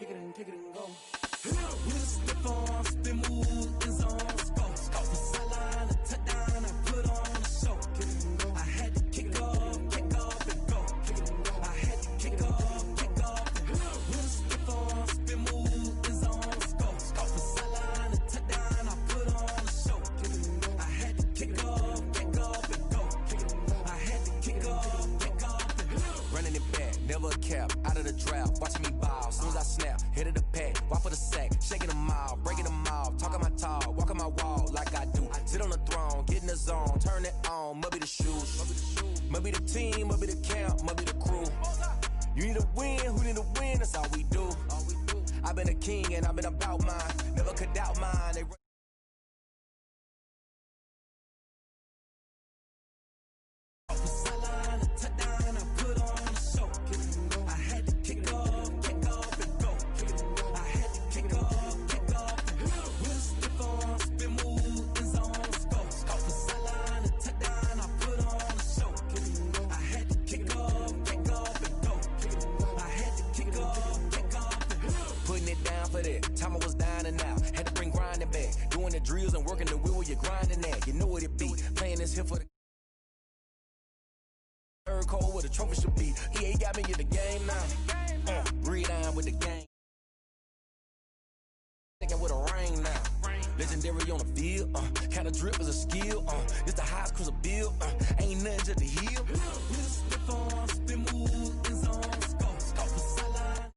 kick it and go. With a stiff on, spin move, in zone, scope. From sideline to touchdown, I put on a show. I had to kick off and go. I had to kick off and go. With a stiff on, spin move, in zone, scope. From sideline to touchdown, I put on a show. I had to kick off and go. I had to kick off and go. Running it back, never a cap, out of the drought, watching me ball. Soon as I snap, hit of the pack, walk for the sack, shaking them all, breaking them off, talking my talk, walking my wall like I do. Sit on the throne, get in the zone, turn it on, must be the shoes, must be the team, must be the camp, must be the crew. You need a win, who need a win, that's all we do. I've been a king and I've been about mine, never could doubt mine. They time I was down and out, had to bring grinding back, doing the drills and working the wheel where you're grinding at. You know what it be, playing this here for the third cold where the trophy should be. EA got me in the game now, breathe on with the game. Thinking with a ring now, legendary on the field, kind of drip is a skill, it's the highest cruiser bill, ain't nothing to the heel. Stiff on, spin move, in zone, scope for sideline.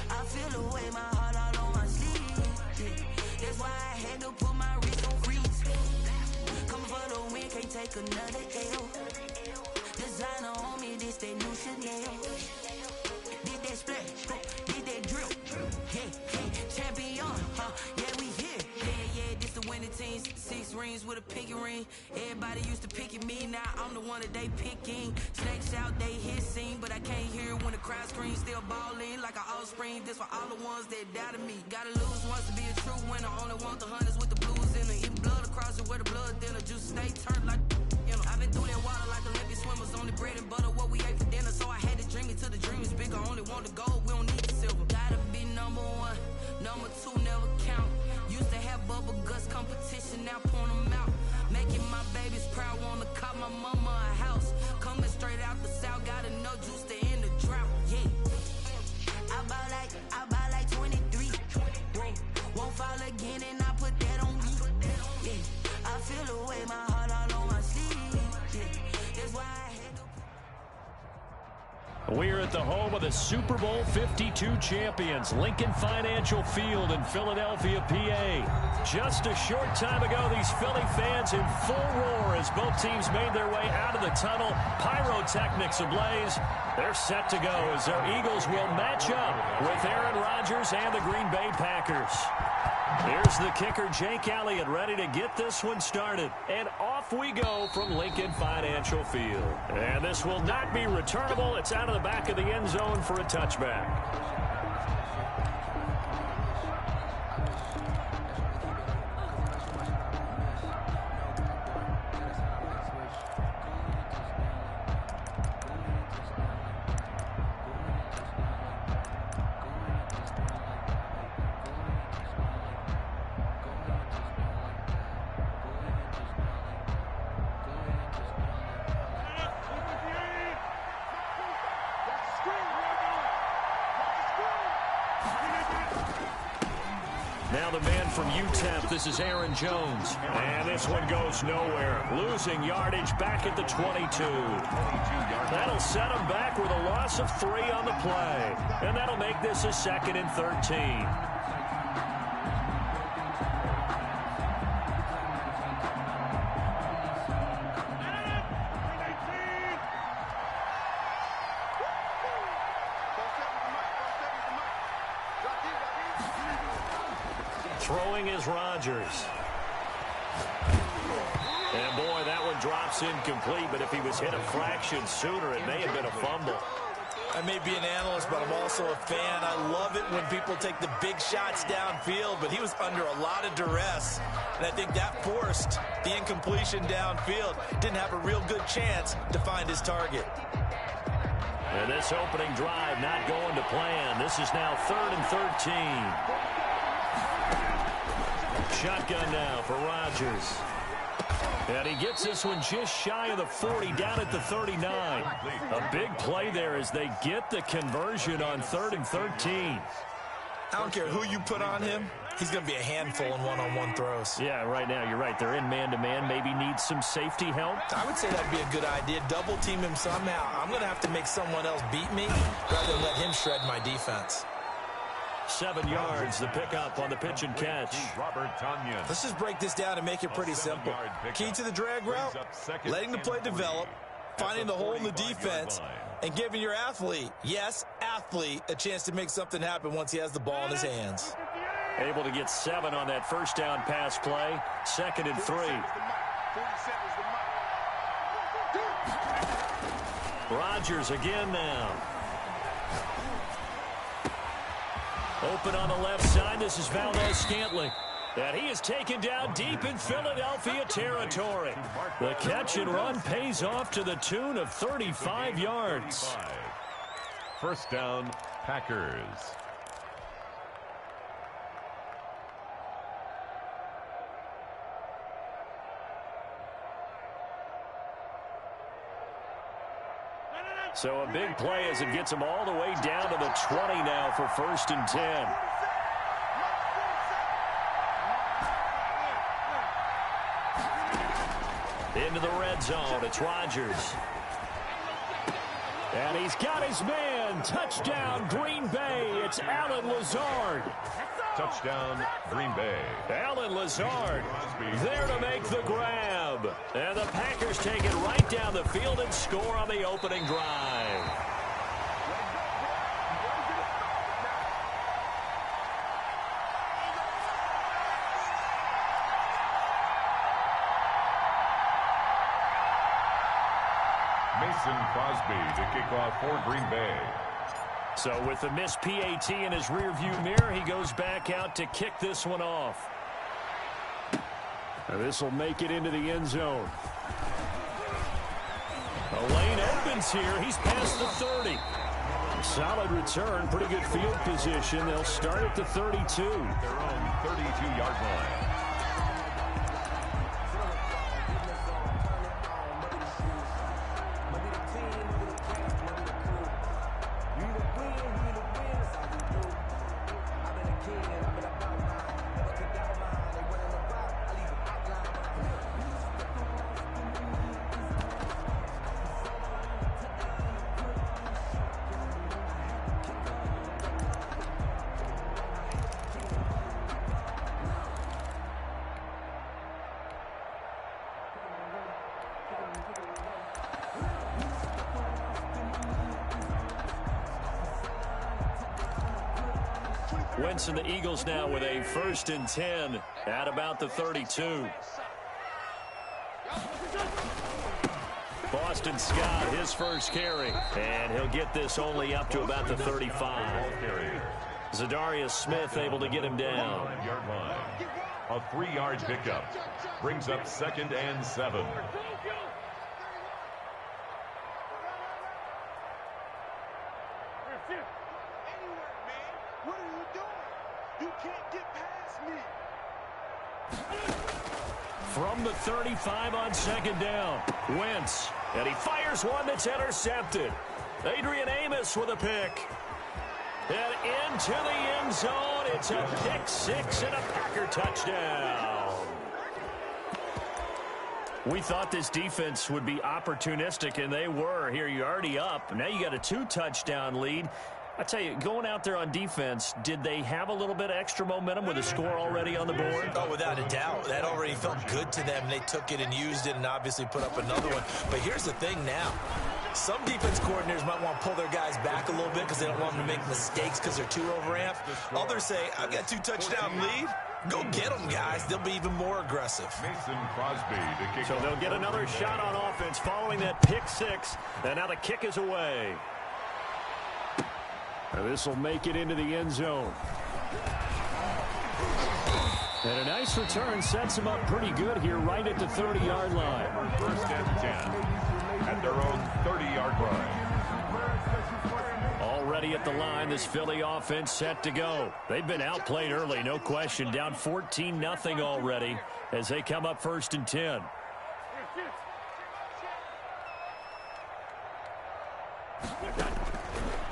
I feel the way, my heart all on my sleeve. That's why I had to put my wrist on freeze. Coming for the win, can't take another L. Designer on me, this that new Chanel. Did that splash, did that drip. Yeah, champion, yeah, we here. Yeah, this the winning teams. 6 rings with a pinky ring. Everybody used to picking me, now I'm the one that they picking. Snakes out, they hissing, but I can't hear when the crowd screams. Still balling like an offspring. This for all the ones that doubted me. Gotta lose once to be a true winner. Only want the hunters with the blues in it. Eating blood across it where the blood thinner. Juice stay turned like, you know. I've been through that water like Olympic swimmers. Only bread and butter, what we ate for dinner. So I had to dream it till the dream is bigger. Only want the gold, we don't need the silver. Gotta be number 1, number 2 never count. Used to have bubble guts competition, now point them out. Making my babies proud, wanna cop my mama a house. Coming straight out the south, got enough juice to end the drought. Yeah, I buy like 23. Won't fall again, and I put that on me. Yeah, I feel the way, my heart all on my sleeve. Yeah, that's why I had to. We're at the home of the Super Bowl 52 champions, Lincoln Financial Field in Philadelphia, PA. Just a short time ago, these Philly fans in full roar as both teams made their way out of the tunnel. Pyrotechnics ablaze. They're set to go as their Eagles will match up with Aaron Rodgers and the Green Bay Packers. Here's the kicker, Jake Elliott, ready to get this one started. And off we go from Lincoln Financial Field. And this will not be returnable. It's out of the back of the end zone for a touchback. Now the man from UTEP, this is Aaron Jones. And this one goes nowhere. Losing yardage back at the 22. That'll set him back with a loss of 3 on the play. And that'll make this a 2nd and 13. Throwing is Rodgers. And boy, that one drops incomplete, but if he was hit a fraction sooner, it may have been a fumble. I may be an analyst, but I'm also a fan. I love it when people take the big shots downfield, but he was under a lot of duress, and I think that forced the incompletion downfield. Didn't have a real good chance to find his target. And this opening drive not going to plan. This is now 3rd and 13. Shotgun now for Rodgers. And he gets this one just shy of the 40, down at the 39. A big play there as they get the conversion on 3rd and 13. I don't care who you put on him. He's going to be a handful in one-on-one throws. Yeah, right now, you're right. They're in man-to-man. Maybe need some safety help. I would say that'd be a good idea. Double team him somehow. I'm going to have to make someone else beat me rather than let him shred my defense. 7 yards, the pickup on the pitch and catch. Let's just break this down and make it pretty simple. Key to the drag route, letting the play develop, finding the hole in the defense, and giving your athlete, yes, athlete, a chance to make something happen once he has the ball in his hands. Able to get 7 on that first down pass play. 2nd and 3. Rodgers again now. Open on the left side. This is Valdez-Scantling. And he is taken down deep in Philadelphia territory. The catch and run pays off to the tune of 35 yards. First down, Packers. So a big play as it gets him all the way down to the 20 now for 1st and 10. Into the red zone. It's Rodgers. And he's got his man. Touchdown, Green Bay. It's Allen Lazard. Touchdown, Green Bay. Allen Lazard there to make the grab. And the Packers take it right down the field and score on the opening drive. Mason Crosby to kick off for Green Bay. So with the missed PAT in his rearview mirror, he goes back out to kick this one off. Now this will make it into the end zone. A lane opens here. He's past the 30. Solid return. Pretty good field position. They'll start at the 32. Their own 32-yard line. Wentz and the Eagles now with a 1st and 10 at about the 32. Boston Scott, his first carry. And he'll get this only up to about the 35. Zadarius Smith able to get him down. A 3-yard pickup brings up 2nd and 7. From the 35 on 2nd down, Wentz, and he fires one that's intercepted. Adrian Amos with a pick. And into the end zone. It's a pick six and a Packer touchdown. We thought this defense would be opportunistic, and they were. Here, you're already up. Now you got a 2-touchdown lead. I tell you, going out there on defense, did they have a little bit of extra momentum with a score already on the board? Oh, without a doubt. That already felt good to them. They took it and used it and obviously put up another one. But here's the thing now. Some defense coordinators might want to pull their guys back a little bit because they don't want them to make mistakes because they're too overamped. Others say, I've got a 2-touchdown lead. Go get them, guys. They'll be even more aggressive. Mason Crosby to kick. So they'll get another shot on offense following that pick six. And now the kick is away. This will make it into the end zone. And a nice return sets them up pretty good here right at the 30-yard line. First and 10 at their own 30-yard line. Already at the line, this Philly offense set to go. They've been outplayed early, no question. Down 14-0 already as they come up first and 10.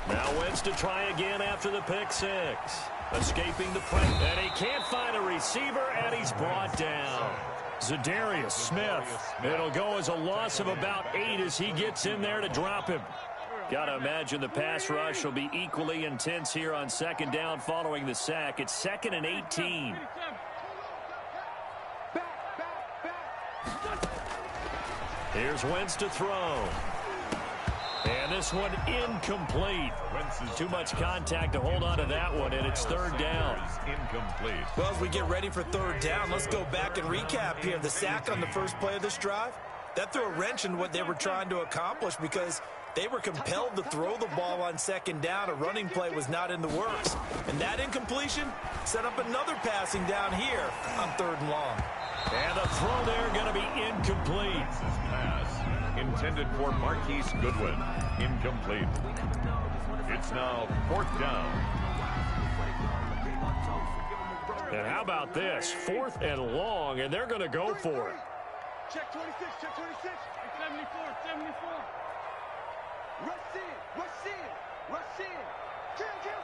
Now Wentz to try again after the pick six. Escaping the press, and he can't find a receiver, and he's brought down. Zadarius Smith. It'll go as a loss of about 8 as he gets in there to drop him. Got to imagine the pass rush will be equally intense here on second down following the sack. It's 2nd and 18. Here's Wentz to throw. And this one incomplete. Too much contact to hold on to that one, and it's 3rd down. Incomplete. Well, as we get ready for 3rd down, let's go back and recap here. The sack on the first play of this drive, that threw a wrench in what they were trying to accomplish because they were compelled to throw the ball on 2nd down. A running play was not in the works. And that incompletion set up another passing down here on 3rd and long. And the throw there going to be incomplete. This pass intended for Marquise Goodwin. Incomplete. It's now 4th down. And how about this? 4th and long, and they're going to go for it. Check 26, check 26. 74. Rush in. Kill.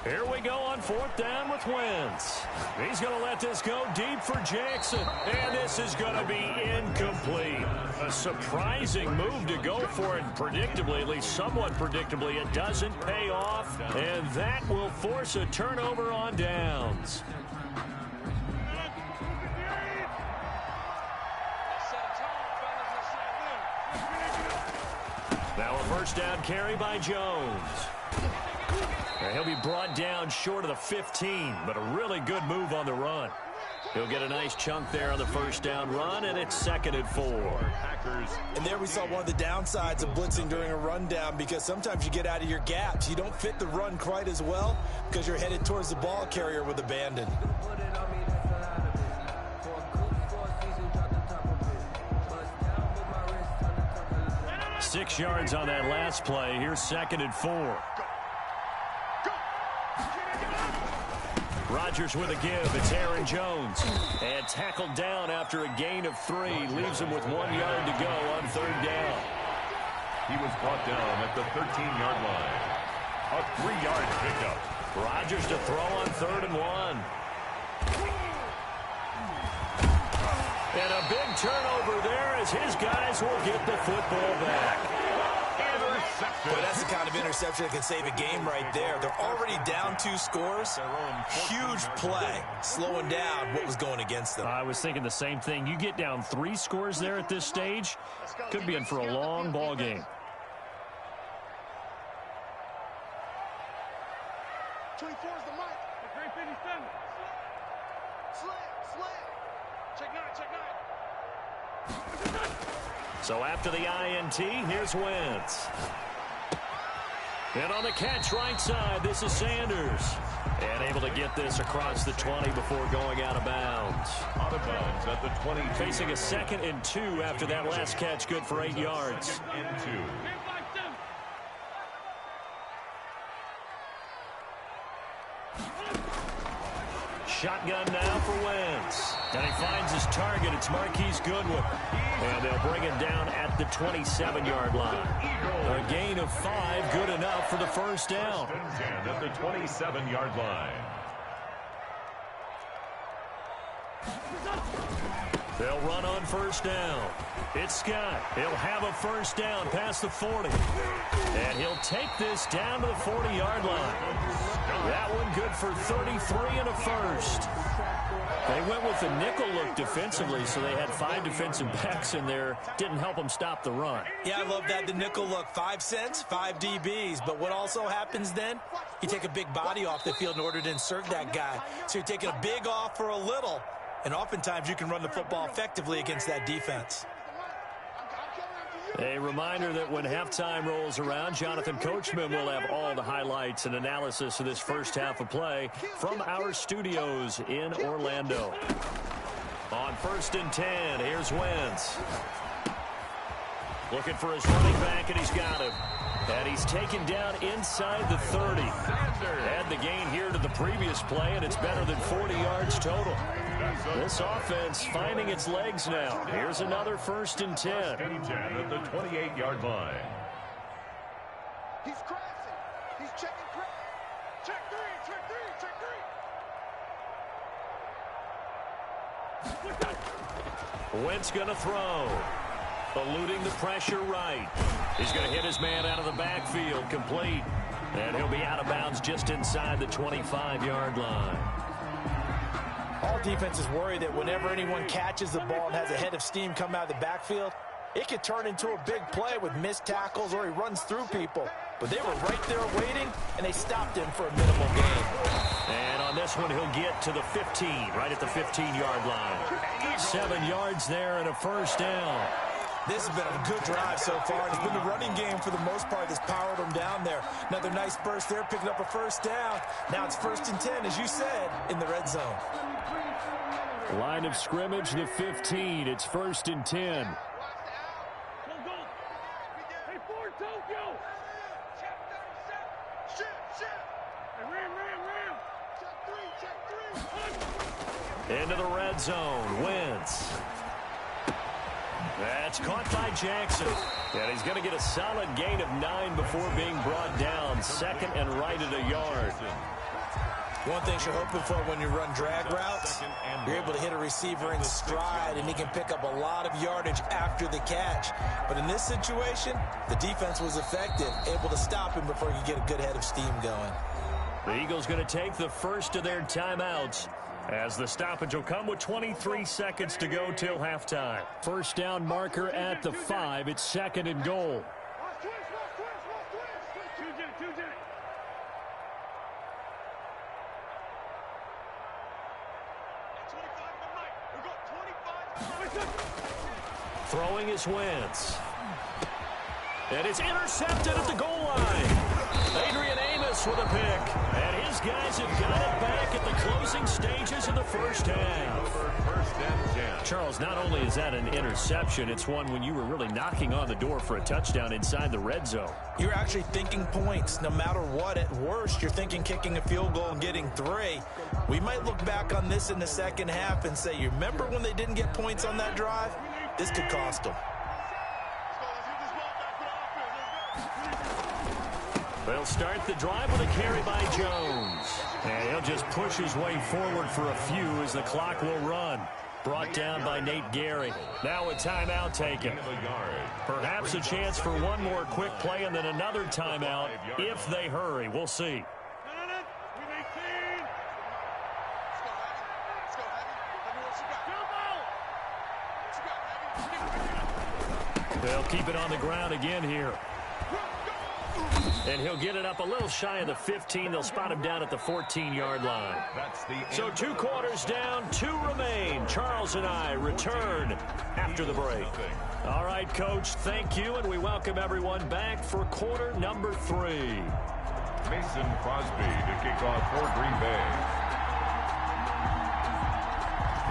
Here we go on 4th down with Wentz. He's going to let this go deep for Jackson. And this is going to be incomplete. A surprising move to go for it. Predictably, at least somewhat predictably, it doesn't pay off. And that will force a turnover on downs. Now a first down carry by Jones. And he'll be brought down short of the 15, but a really good move on the run. He'll get a nice chunk there on the first down run, and it's 2nd and 4. And there we saw one of the downsides of blitzing during a rundown because sometimes you get out of your gaps. You don't fit the run quite as well because you're headed towards the ball carrier with abandon. Six yards on that last play. Here's 2nd and 4. Rodgers with a give. It's Aaron Jones. And tackled down after a gain of 3. Leaves him with 1 yard to go on 3rd down. He was brought down at the 13-yard line. A 3-yard pickup. Rodgers to throw on 3rd and 1. And a big turnover there as his guys will get the football back. But that's the kind of interception that can save a game right there. They're already down 2 scores. Huge play, slowing down what was going against them. I was thinking the same thing. You get down 3 scores there at this stage, could be in for a long ball game. 24 is the mic. Great 57. Slam. Check 9. So after the INT, here's Wentz. And on the catch right side, this is Sanders. And able to get this across the 20 before going out of bounds. Out of bounds at the 20. Facing a 2nd and 2 after that last catch, good for 8 yards. 2nd and 2. Shotgun now for Wentz. And he finds his target. It's Marquise Goodwin. And they'll bring him down at the 27-yard line. A gain of 5, good enough for the first down. 10 at the 27-yard line. They'll run on first down. It's Scott. He'll have a first down past the 40. And he'll take this down to the 40-yard line. That one good for 33 and a first. They went with the nickel look defensively, so they had 5 defensive backs in there. Didn't help them stop the run. Yeah, I love that, the nickel look. 5 cents, 5 DBs. But what also happens then, you take a big body off the field in order to insert that guy. So you're taking a big off for a little. And oftentimes you can run the football effectively against that defense. A reminder that when halftime rolls around, Jonathan Coachman will have all the highlights and analysis of this first half of play from our studios in Orlando. On 1st and 10, here's Wentz. Looking for his running back, and he's got him. And he's taken down inside the 30. Add the gain here to the previous play, and it's better than 40 yards total. This offense finding its legs now. Here's another 1st and 10. 10 at the 28-yard line. He's crashing. He's checking crash. Check 3, check 3, check 3. Wentz going to throw. Eluding the pressure right. He's going to hit his man out of the backfield, complete. And he'll be out of bounds just inside the 25-yard line. All defenses worry that whenever anyone catches the ball and has a head of steam come out of the backfield, it could turn into a big play with missed tackles or he runs through people. But they were right there waiting, and they stopped him for a minimal gain. And on this one, he'll get to the 15, right at the 15-yard line. 7 yards there and a first down. This has been a good drive so far. It's been the running game for the most part that's powered them down there. Another nice burst there, picking up a first down. Now it's 1st and 10, as you said, in the red zone. Line of scrimmage, the 15. It's 1st and 10. Go, go. Hey, Ford, Tokyo. Shit. Hey, ram. Check 3. Into the red zone. Wentz. That's caught by Jackson. And he's going to get a solid gain of 9 before being brought down. 2nd and right at a yard. One thing you're hoping for when you run drag routes, you're able to hit a receiver in stride, and he can pick up a lot of yardage after the catch. But in this situation, the defense was effective, able to stop him before you get a good head of steam going. The Eagles going to take the first of their timeouts, as the stoppage will come with 23 seconds to go till halftime. First down marker at the 5. It's 2nd and goal. Throwing is Wentz. And it's intercepted at the goal line. Adrian Amos with a pick. And his guys have got it back at the closing stages of the first half. Charles, not only is that an interception, it's one when you were really knocking on the door for a touchdown inside the red zone. You're actually thinking points. No matter what, at worst, you're thinking kicking a field goal and getting 3. We might look back on this in the second half and say, you remember when they didn't get points on that drive? This could cost them. They'll start the drive with a carry by Jones. And he'll just push his way forward for a few as the clock will run. Brought down by Nate Gehring. Now a timeout taken. Perhaps a chance for one more quick play and then another timeout if they hurry. We'll see. They'll keep it on the ground again here. And he'll get it up a little shy of the 15. They'll spot him down at the 14-yard line. So 2 quarters down, 2 remain. Charles and I return after the break. All right, Coach, thank you, and we welcome everyone back for quarter number 3. Mason Crosby to kick off for Green Bay.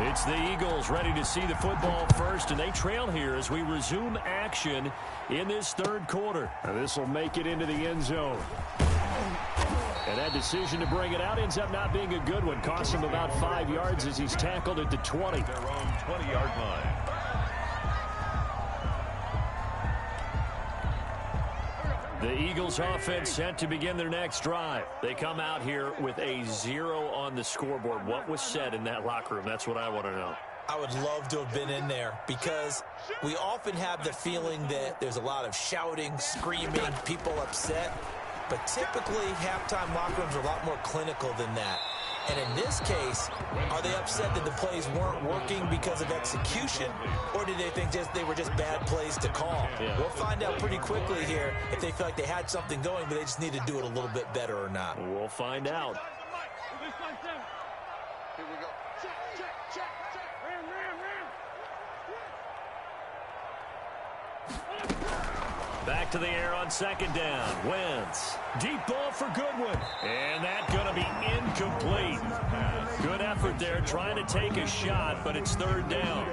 It's the Eagles ready to see the football first, and they trail here as we resume action in this 3rd quarter. This will make it into the end zone. And that decision to bring it out ends up not being a good one. Costs him about 5 yards as he's tackled at the 20. Their own 20-yard line. The Eagles offense set to begin their next drive. They come out here with a 0 on the scoreboard. What was said in that locker room? That's what I want to know. I would love to have been in there because we often have the feeling that there's a lot of shouting, screaming, people upset. But typically, halftime locker rooms are a lot more clinical than that. And in this case, are they upset that the plays weren't working because of execution, or do they think they were just bad plays to call? Yeah. We'll find out pretty quickly here if they feel like they had something going, but they just need to do it a little bit better or not. We'll find out. Here we go. Check. Ram. Back to the air on second down. Wentz. Deep ball for Goodwin. And that's going to be incomplete. Good effort there trying to take a shot, but it's third down.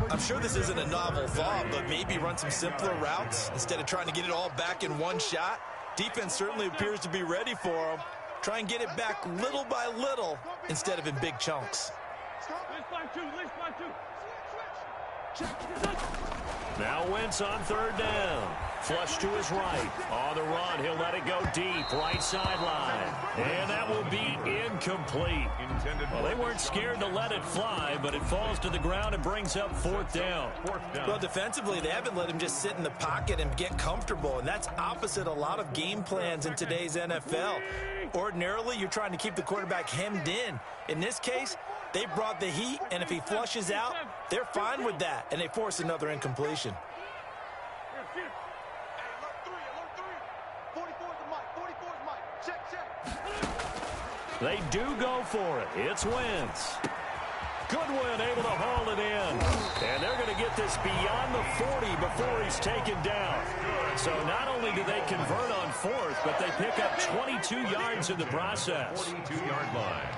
I'm sure this isn't a novel thought, but maybe run some simpler routes instead of trying to get it all back in one shot. Defense certainly appears to be ready for them. Try and get it back little by little instead of in big chunks. Now Wentz on third down. Flush to his right. On the run, he'll let it go deep. Right sideline. And that will be incomplete. Well, they weren't scared to let it fly, but it falls to the ground and brings up fourth down. Well, defensively, they haven't let him just sit in the pocket and get comfortable, and that's opposite a lot of game plans in today's NFL. Ordinarily, you're trying to keep the quarterback hemmed in. In this case, they brought the heat, and if he flushes out, they're fine with that, and they force another incompletion. They do go for it. It's Wentz. Goodwin able to haul it in. And they're going to get this beyond the 40 before he's taken down. So not only do they convert on fourth, but they pick up 22 yards in the process. 42-yard line.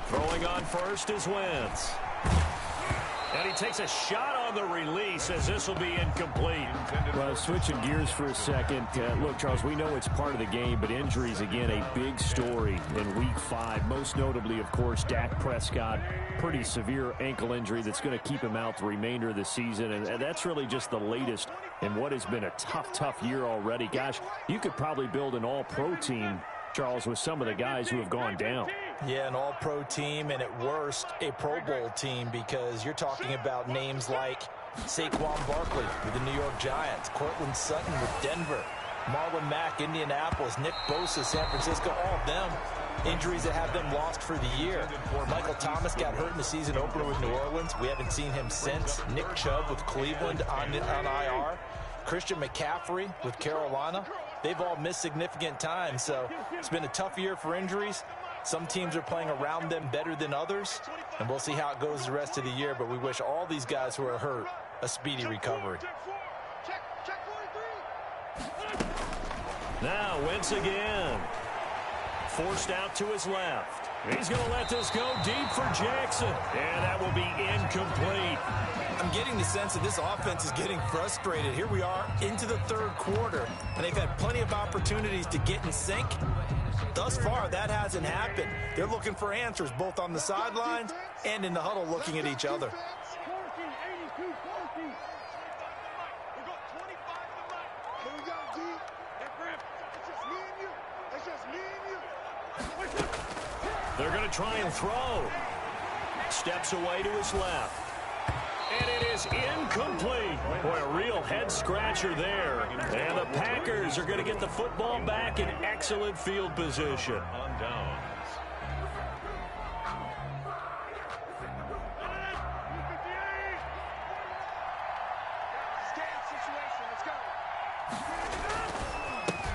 Throwing on first is Wentz. And he takes a shot on the release as this will be incomplete. Well, switching gears for a second. Look, Charles, we know it's part of the game, but injuries, again, a big story in Week 5. Most notably, of course, Dak Prescott. Pretty severe ankle injury that's going to keep him out the remainder of the season. And that's really just the latest in what has been a tough year already. Gosh, you could probably build an all-pro team, Charles, with some of the guys who have gone down. Yeah, an all-pro team, and at worst, a Pro Bowl team, because you're talking about names like Saquon Barkley with the New York Giants, Cortland Sutton with Denver, Marlon Mack, Indianapolis, Nick Bosa, San Francisco, all of them injuries that have them lost for the year. Michael Thomas got hurt in the season opener with New Orleans. We haven't seen him since. Nick Chubb with Cleveland on IR. Christian McCaffrey with Carolina. They've all missed significant time, so it's been a tough year for injuries. Some teams are playing around them better than others, and we'll see how it goes the rest of the year, but we wish all these guys who are hurt a speedy recovery. Now Wentz again. Forced out to his left. He's going to let this go deep for Jackson, and that will be incomplete. I'm getting the sense that this offense is getting frustrated. Here we are into the third quarter, and they've had plenty of opportunities to get in sync. Thus far, that hasn't happened. They're looking for answers both on the sidelines and in the huddle looking at each other. They're going to try and throw. Steps away to his left. And it is incomplete. Boy, a real head-scratcher there. And the Packers are going to get the football back in excellent field position. On downs.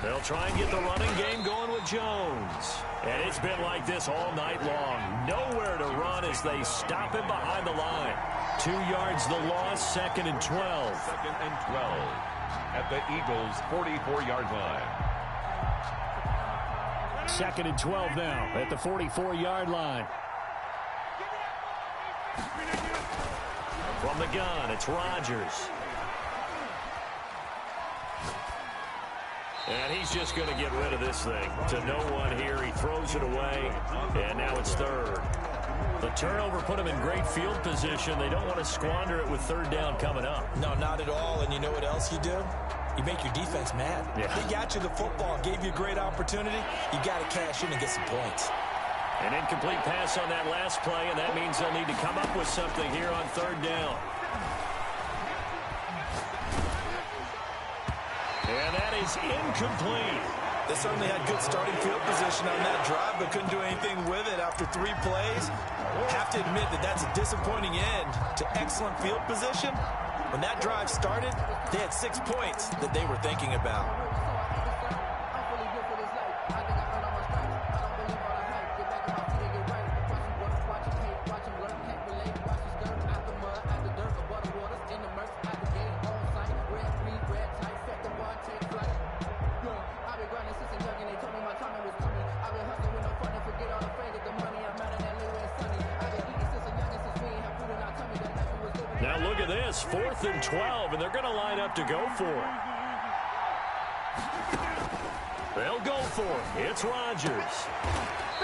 They'll try and get the running game going with Jones. And it's been like this all night long. Nowhere to run as they stop him behind the line. 2 yards the loss, 2nd and 12. 2nd and 12 at the Eagles' 44-yard line. 2nd and 12 now at the 44-yard line. From the gun, it's Rodgers. And he's just going to get rid of this thing. To no one here. He throws it away. And now it's third. The turnover put him in great field position. They don't want to squander it with third down coming up. No, not at all. And you know what else you do? You make your defense mad. Yeah. They got you the football, gave you a great opportunity. You got to cash in and get some points. An incomplete pass on that last play, and that means they'll need to come up with something here on third down. And that is incomplete. They certainly had good starting field position on that drive, but couldn't do anything with it after 3 plays. Have to admit that that's a disappointing end to excellent field position. When that drive started, they had 6 points that they were thinking about. Now look at this, 4th and 12, and they're going to line up to go for it. They'll go for it. It's Rodgers.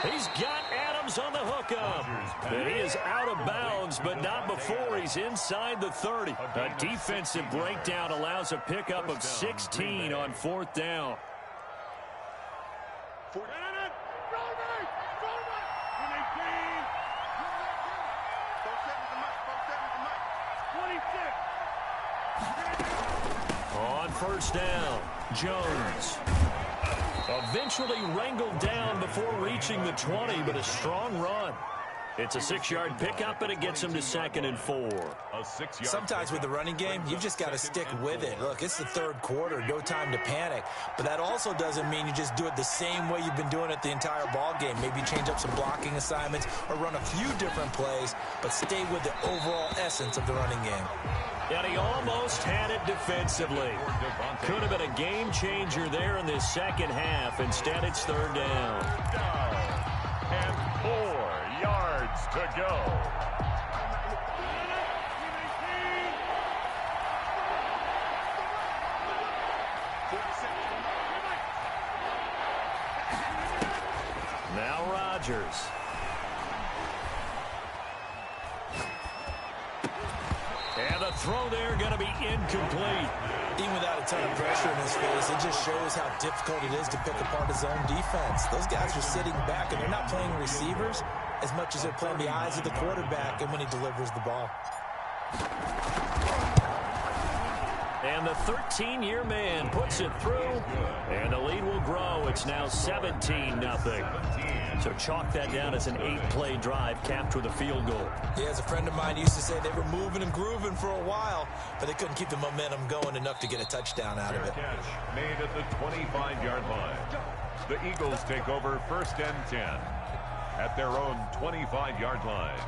He's got Adams on the hookup. And he is out of bounds, but not before he's inside the 30. A defensive breakdown allows a pickup of 16 on 4th down. On first down, Jones. Eventually wrangled down before reaching the 20, but a strong run. It's a 6-yard pickup, and it gets him to 2nd and 4. Sometimes with the running game, you've just got to stick with it. Look, it's the 3rd quarter, no time to panic. But that also doesn't mean you just do it the same way you've been doing it the entire ball game. Maybe change up some blocking assignments or run a few different plays, but stay with the overall essence of the running game. And he almost had it defensively. Could have been a game changer there in this second half. Instead, it's 3rd down. And 4 yards to go. Now Rodgers. And the throw there going to be incomplete. Even without a ton of pressure in his face, it just shows how difficult it is to pick apart his own defense. Those guys are sitting back, and they're not playing receivers as much as they're playing the eyes of the quarterback and when he delivers the ball. And the 13-year man puts it through, and the lead will grow. It's now 17-0. So chalk that down as an 8-play drive capped with a field goal. Yeah, as a friend of mine used to say, they were moving and grooving for a while, but they couldn't keep the momentum going enough to get a touchdown out of it. Catch made at the 25-yard line. The Eagles take over 1st and 10 at their own 25-yard line.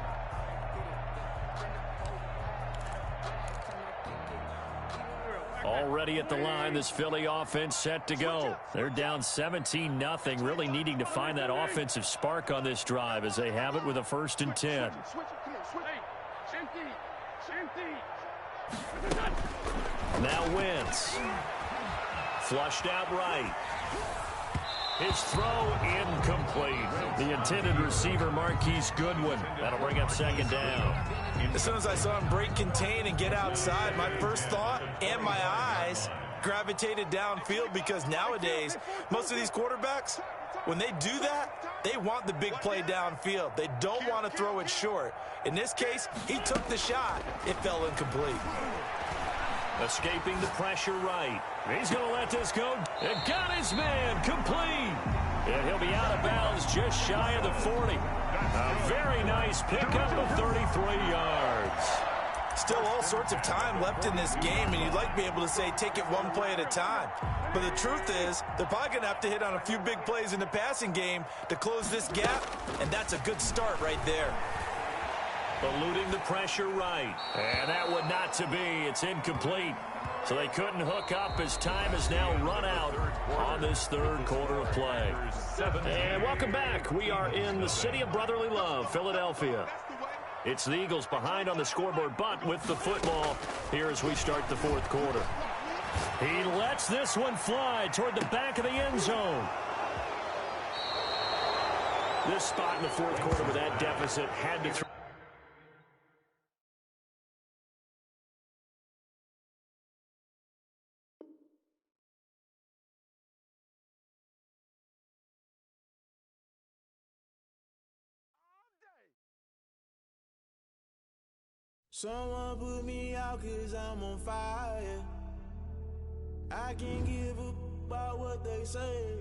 Already at the line, this Philly offense set to go. They're down 17-0, really needing to find that offensive spark on this drive as they have it with a 1st and 10. Now Wentz. Flushed out right. His throw incomplete. The intended receiver, Marquise Goodwin. That'll bring up 2nd down. As soon as I saw him break contain and get outside, my first thought and my eyes gravitated downfield, because nowadays, most of these quarterbacks, when they do that, they want the big play downfield. They don't want to throw it short. In this case, he took the shot. It fell incomplete. Escaping the pressure right. He's going to let this go. And got his man complete. And he'll be out of bounds just shy of the 40. A very nice pickup of 33 yards. Still all sorts of time left in this game, and you'd like to be able to say take it one play at a time. But the truth is, they're probably going to have to hit on a few big plays in the passing game to close this gap, and that's a good start right there. Eluding the pressure right. And that would not to be. It's incomplete. So they couldn't hook up as time is now run out on this 3rd quarter of play. And welcome back. We are in the city of brotherly love, Philadelphia. It's the Eagles behind on the scoreboard, but with the football here as we start the 4th quarter. He lets this one fly toward the back of the end zone. This spot in the fourth quarter with that deficit had to throw. Someone put me out 'cause I'm on fire. I can't give a about what they say.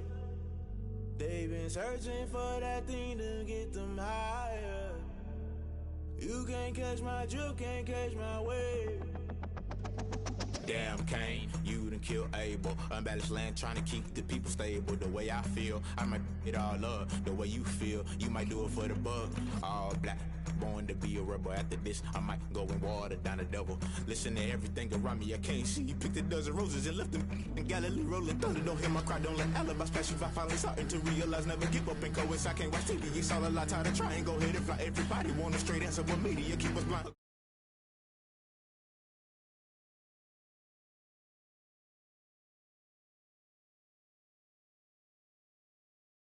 They've been searching for that thing to get them higher. You can't catch my drift, can't catch my wave. Damn, Kane, you done killed Abel. Unbalanced land, trying to keep the people stable. The way I feel, I might it all up. The way you feel, you might do it for the bug. All black, born to be a rebel. After this, I might go and water down the devil. Listen to everything around me, I can't see. You picked a dozen roses and left them in Galilee rolling thunder. Don't hear my cry, don't let alibis pass you. I finally starting to realize, never give up and coincide. I can't watch TV, it's all a lot. Tired of trying, go ahead and fly. Everybody want a straight answer, but media keep us blind.